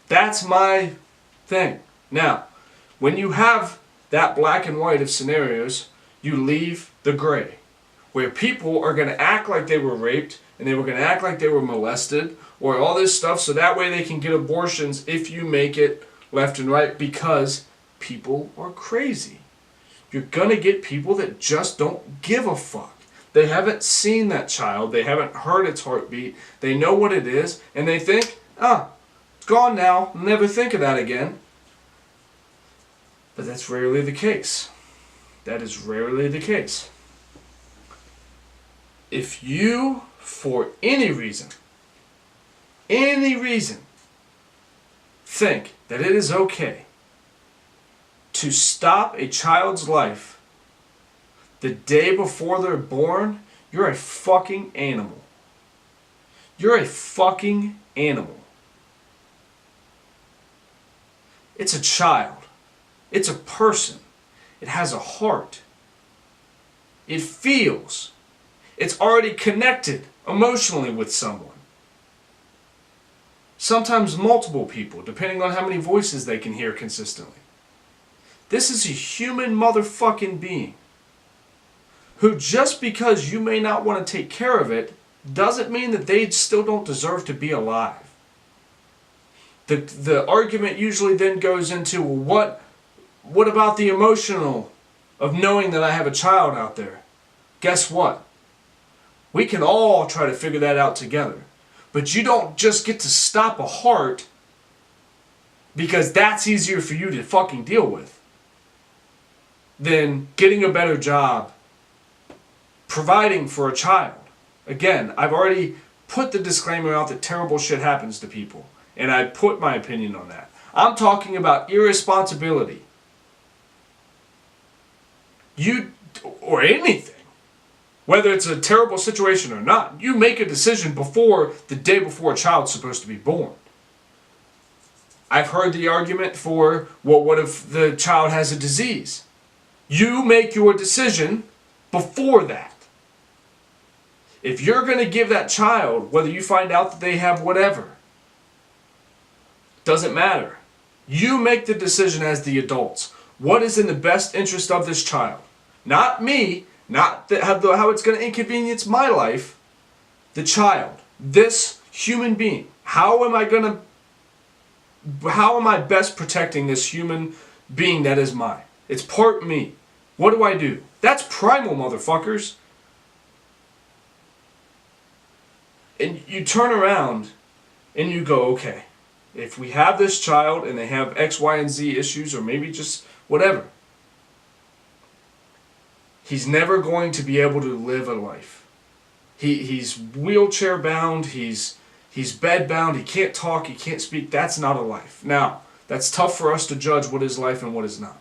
That's my thing. Now, when you have that black and white of scenarios, you leave the gray, where people are going to act like they were raped and they were going to act like they were molested or all this stuff so that way they can get abortions if you make it left and right, because people are crazy. You're going to get people that just don't give a fuck. They haven't seen that child. They haven't heard its heartbeat. They know what it is and they think, it's gone now. I'll never think of that again. But that's rarely the case. That is rarely the case. If you, for any reason, think that it is okay to stop a child's life the day before they're born, you're a fucking animal. You're a fucking animal. It's a child. It's a person. It has a heart. It feels. It's already connected emotionally with someone. Sometimes multiple people, depending on how many voices they can hear consistently. This is a human motherfucking being who, just because you may not want to take care of it, doesn't mean that they still don't deserve to be alive. The argument usually then goes into, well, what about the emotional of knowing that I have a child out there? Guess what? We can all try to figure that out together. But you don't just get to stop a heart because that's easier for you to fucking deal with than getting a better job, providing for a child. Again, I've already put the disclaimer out that terrible shit happens to people. And I put my opinion on that. I'm talking about irresponsibility. You, or anything, whether it's a terrible situation or not, you make a decision before the day before a child's supposed to be born. I've heard the argument for, well, what if the child has a disease? You make your decision before that. If you're going to give that child, whether you find out that they have whatever, doesn't matter. You make the decision as the adults. What is in the best interest of this child? Not me, not how it's going to inconvenience my life. The child, this human being. How am I best protecting this human being that is mine? It's part me. What do I do? That's primal, motherfuckers. And you turn around and you go, okay, if we have this child and they have X, Y, and Z issues, or maybe just whatever, he's never going to be able to live a life. He's wheelchair bound, he's bed bound, he can't talk, he can't speak. That's not a life. Now, that's tough for us to judge what is life and what is not.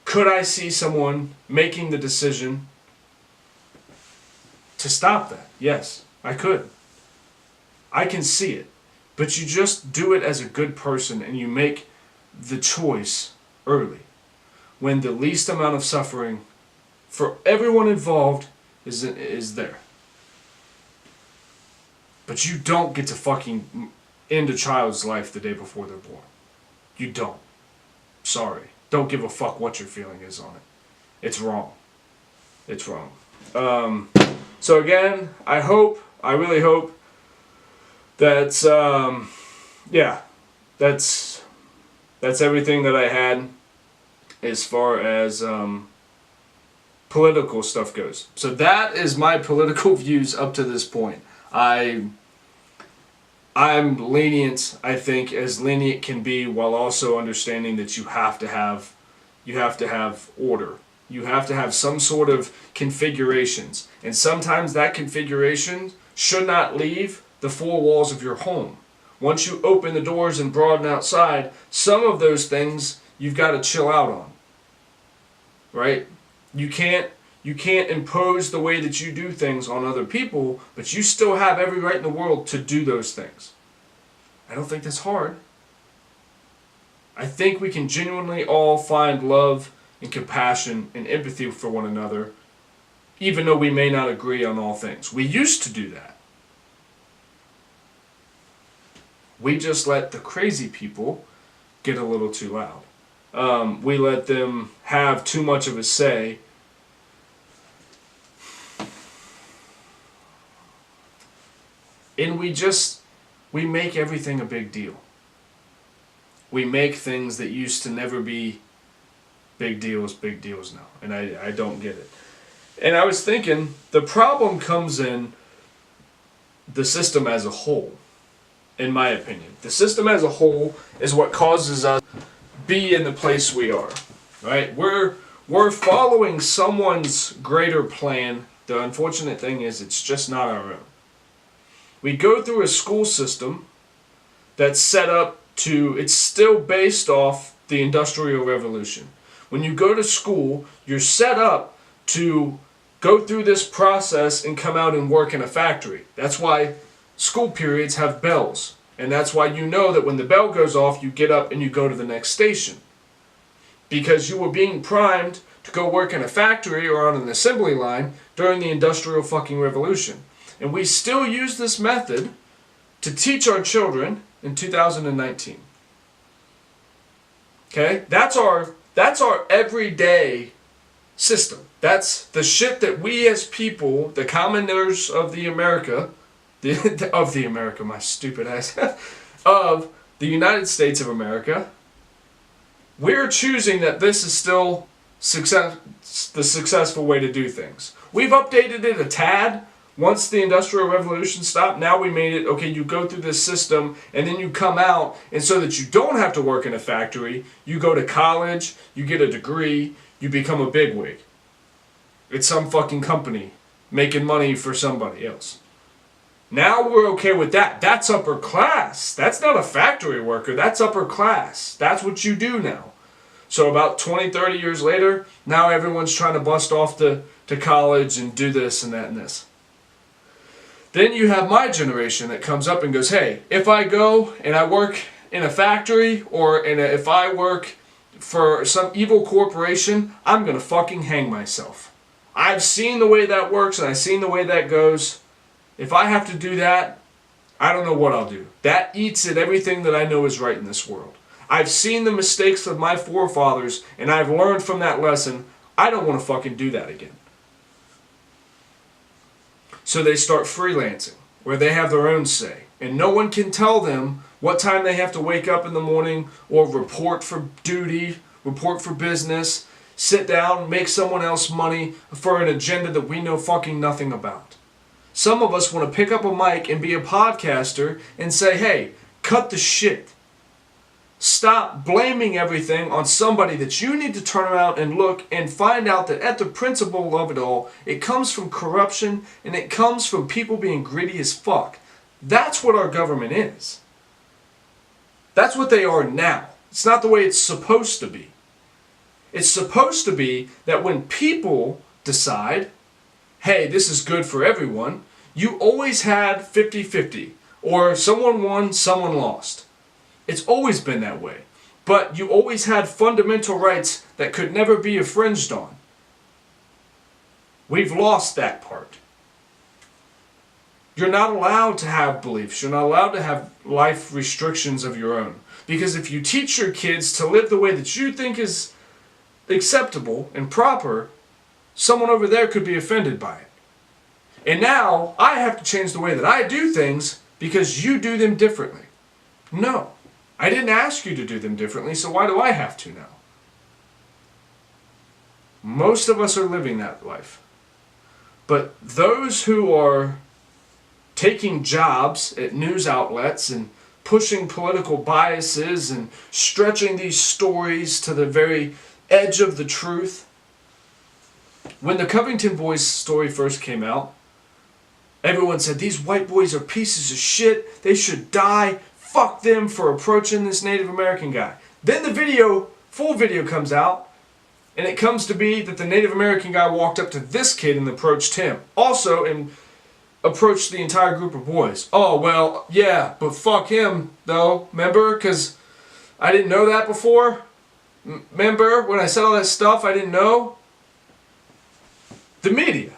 Could I see someone making the decision to stop that? Yes, I could. I can see it. But you just do it as a good person and you make the choice early, when the least amount of suffering for everyone involved is there. But you don't get to fucking end a child's life the day before they're born. You don't. Sorry. Don't give a fuck what your feeling is on it. It's wrong. It's wrong. So again, I really hope that's, yeah, that's everything that I had as far as political stuff goes. So that is my political views up to this point. I'm lenient, I think, as lenient can be, while also understanding that you have to have order. You have to have some sort of configurations. And sometimes that configuration should not leave the four walls of your home. Once you open the doors and broaden outside, some of those things you've got to chill out on. Right? You can't impose the way that you do things on other people, but you still have every right in the world to do those things. I don't think that's hard. I think we can genuinely all find love and compassion and empathy for one another, even though we may not agree on all things. We used to do that. We just let the crazy people get a little too loud. We let them have too much of a say. And we make everything a big deal. We make things that used to never be big deals now. And I don't get it. And I was thinking, the problem comes in the system as a whole, in my opinion. The system as a whole is what causes us to be in the place we are. Right? We're following someone's greater plan. The unfortunate thing is it's just not our own. We go through a school system that's set up it's still based off the Industrial Revolution. When you go to school, you're set up to go through this process and come out and work in a factory. That's why school periods have bells. And that's why you know that when the bell goes off, you get up and you go to the next station. Because you were being primed to go work in a factory or on an assembly line during the Industrial fucking Revolution. And we still use this method to teach our children in 2019. Okay? That's our everyday system. That's the shit that we as people, the commoners of the America, my stupid ass, of the United States of America, we're choosing that this is still the successful way to do things. We've updated it a tad. Once the Industrial Revolution stopped, now we made it, okay, you go through this system and then you come out, and so that you don't have to work in a factory, you go to college, you get a degree, you become a bigwig. It's some fucking company making money for somebody else. Now we're okay with that. That's upper class. That's not a factory worker. That's upper class. That's what you do now. So about 20, 30 years later, now everyone's trying to bust off to college and do this and that and this. Then you have my generation that comes up and goes, hey, if I go and I work in a factory or if I work for some evil corporation, I'm going to fucking hang myself. I've seen the way that works and I've seen the way that goes. If I have to do that, I don't know what I'll do. That eats at everything that I know is right in this world. I've seen the mistakes of my forefathers and I've learned from that lesson. I don't want to fucking do that again. So they start freelancing, where they have their own say. And no one can tell them what time they have to wake up in the morning or report for duty, report for business, sit down, make someone else money for an agenda that we know fucking nothing about. Some of us want to pick up a mic and be a podcaster and say, hey, cut the shit. Stop blaming everything on somebody that you need to turn around and look and find out that at the principle of it all, it comes from corruption and it comes from people being greedy as fuck. That's what our government is. That's what they are now. It's not the way it's supposed to be. It's supposed to be that when people decide, hey, this is good for everyone, you always had 50-50. Or someone won, someone lost. It's always been that way. But you always had fundamental rights that could never be infringed on. We've lost that part. You're not allowed to have beliefs. You're not allowed to have life restrictions of your own. Because if you teach your kids to live the way that you think is acceptable and proper, someone over there could be offended by it. And now I have to change the way that I do things because you do them differently. No, I didn't ask you to do them differently, so why do I have to now? Most of us are living that life. But those who are taking jobs at news outlets and pushing political biases and stretching these stories to the very edge of the truth. When the Covington boys story first came out, everyone said, these white boys are pieces of shit. They should die. Fuck them for approaching this Native American guy. Then the video, full video comes out, and it comes to be that the Native American guy walked up to this kid and approached him. Also, and approached the entire group of boys. Oh, well, yeah, but fuck him, though. Remember? Because I didn't know that before. Remember when I said all that stuff I didn't know? The media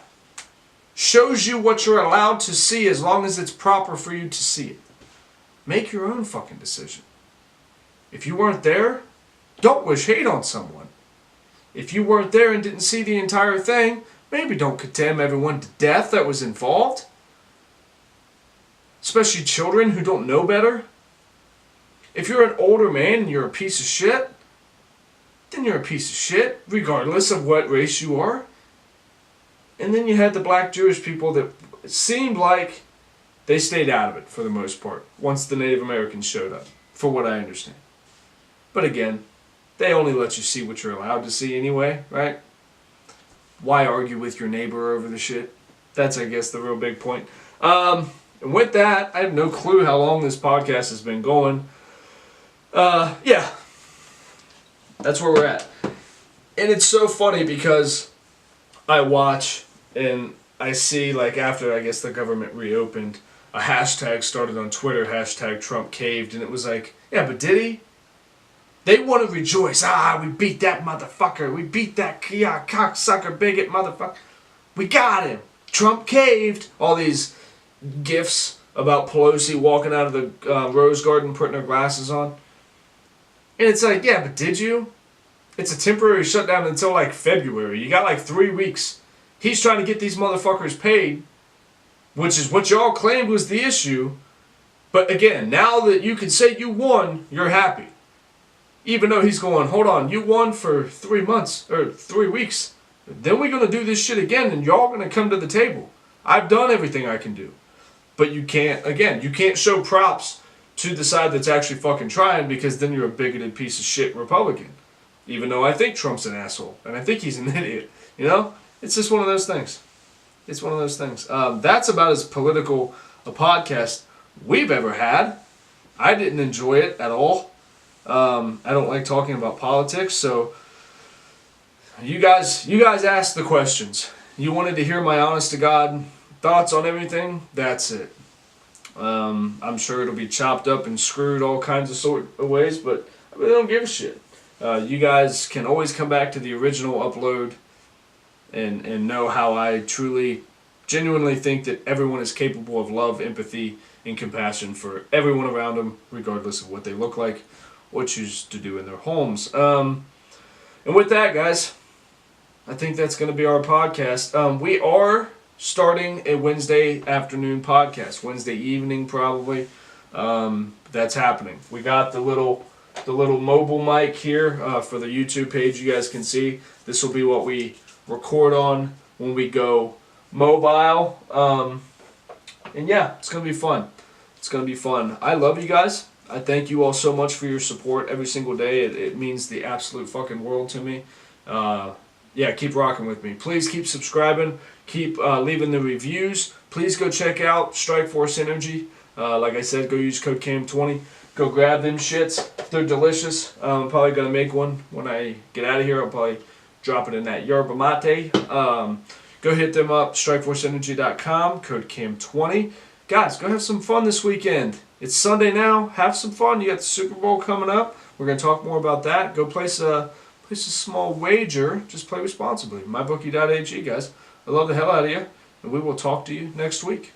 shows you what you're allowed to see as long as it's proper for you to see it. Make your own fucking decision. If you weren't there, don't wish hate on someone. If you weren't there and didn't see the entire thing, maybe don't condemn everyone to death that was involved. Especially children who don't know better. If you're an older man and you're a piece of shit, then you're a piece of shit, regardless of what race you are. And then you had the black Jewish people that seemed like they stayed out of it for the most part, once the Native Americans showed up, for what I understand. But again, they only let you see what you're allowed to see anyway, right? Why argue with your neighbor over the shit? That's, I guess, the real big point. And with that, I have no clue how long this podcast has been going. Yeah. That's where we're at. And it's so funny because I watch and I see, like, after, I guess, the government reopened, a hashtag started on Twitter, hashtag Trump caved, and it was like, yeah, but did he? They want to rejoice. We beat that motherfucker. We beat that cocksucker, bigot motherfucker. We got him. Trump caved. All these gifs about Pelosi walking out of the Rose Garden putting her glasses on. And it's like, yeah, but did you? It's a temporary shutdown until like February. You got like 3 weeks. He's trying to get these motherfuckers paid, which is what y'all claimed was the issue. But again, now that you can say you won, you're happy. Even though he's going, hold on, you won for 3 months, or 3 weeks. Then we're going to do this shit again, and y'all going to come to the table. I've done everything I can do. But you can't, again, you can't show props to the side that's actually fucking trying, because then you're a bigoted piece of shit Republican. Even though I think Trump's an asshole, and I think he's an idiot. You know? It's just one of those things. It's one of those things. That's about as political a podcast we've ever had. I didn't enjoy it at all. I don't like talking about politics, so you guys asked the questions. You wanted to hear my honest to God thoughts on everything. That's it. I'm sure it'll be chopped up and screwed all kinds of sort of ways, but I really don't give a shit. You guys can always come back to the original upload and know how I truly, genuinely think that everyone is capable of love, empathy, and compassion for everyone around them, regardless of what they look like or choose to do in their homes. And with that, guys, I think that's going to be our podcast. We are starting a Wednesday afternoon podcast, Wednesday evening probably. That's happening. We got the little mobile mic here for the YouTube page. You guys can see this will be what we record on when we go mobile. And yeah, it's going to be fun. It's going to be fun. I love you guys. I thank you all so much for your support every single day. It means the absolute fucking world to me. Yeah, keep rocking with me. Please keep subscribing. Keep leaving the reviews. Please go check out Strikeforce Energy. Like I said, go use code CAM20. Go grab them shits. They're delicious. I'm probably going to make one when I get out of here. I'll probably drop it in that yerba mate. Go hit them up, strikeforceenergy.com, code CAM20. Guys, go have some fun this weekend. It's Sunday now. Have some fun. You got the Super Bowl coming up. We're going to talk more about that. Go place a small wager. Just play responsibly. MyBookie.ag, guys. I love the hell out of you, and we will talk to you next week.